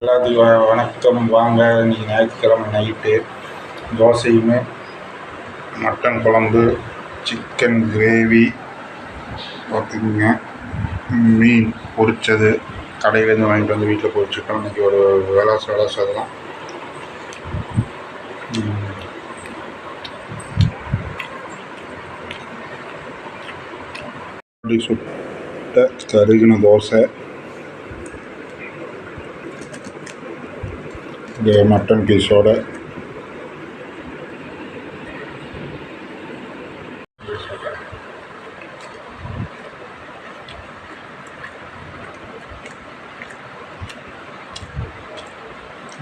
எல்லாத்துக்கும் வணக்கம். வாங்க, இன்றைக்கி ஞாயிற்றுக்கிழமை நைட்டு தோசையுமே மட்டன் குழம்பு, சிக்கன் கிரேவி பார்த்துக்குங்க, மீன் பொரிச்சது கடையிலேருந்து வாங்கிட்டு வந்து வீட்டில் பொரிச்சிட்டோம். இன்றைக்கி ஒரு விளாசம் அதெல்லாம் சுட்ட கருகின தோசை, இந்த மட்டன் பீஸோட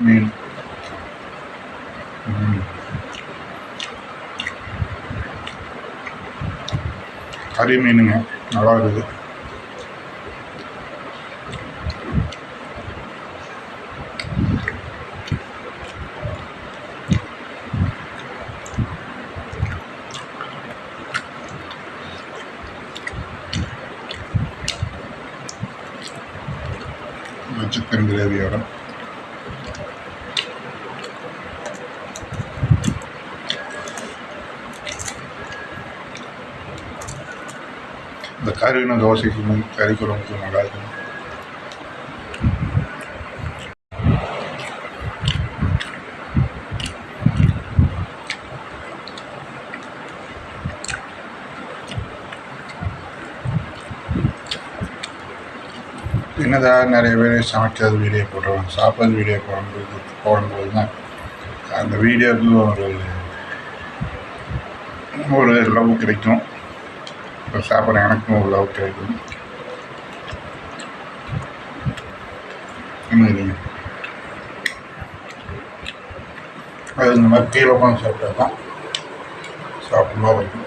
மீன் கறி மீனுங்க, நல்லா இருக்குது. சிக்கன் கிரேவியோட இந்த கறின தோசைக்கு கறி குழம்புக்கு நல்லா இருக்கும். என்னதான் நிறைய பேர் சமைச்சது வீடியோ போடுறாங்க, சாப்பிட்றது வீடியோ போடும்போது தான் அந்த வீடியோவுக்கு ஒரு லவ் கிடைக்கும். இப்போ சாப்பிட்ற எனக்கும் ஒரு லவ் கிடைக்கும். அது இந்த மாதிரி கீழே உட்காந்து சாப்பிட்டா தான் சாப்பிட்மா இருக்கும்.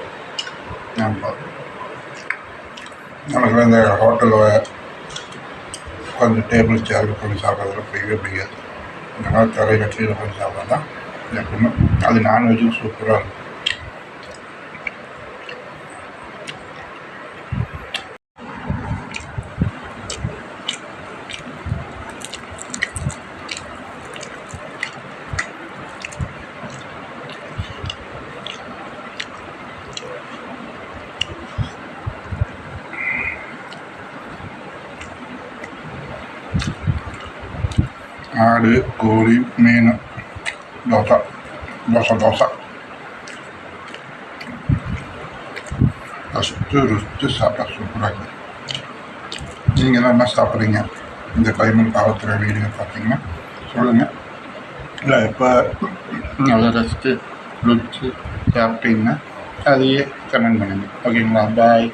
நமக்கு இந்த ஹோட்டலில் அந்த டேபிள் சேரில் உட்காந்து சாப்பிட்றதுல பிடிக்காது. இந்த மாதிரி தரையில் கீழே உட்காந்து சாப்பிட்டா தான் எப்பவுமே அது நான்வெஜ்ஜும் சூப்பராக இருக்கும். ஆடு, கோழி, மீன், தோசை ருசித்து சாப்பிட்டா சூப்பராக இருக்குது. நீங்களாம் என்ன சாப்பிட்றீங்க? இந்த டைமில் காலத்தில் வீடியோ பார்த்தீங்கன்னா சொல்லுங்கள். இல்லை எப்போ நல்லா ரசித்து ருசித்து சாப்பிட்டீங்கன்னா அதையே கமெண்ட் பண்ணுங்கள். ஓகேங்களா? பாய்.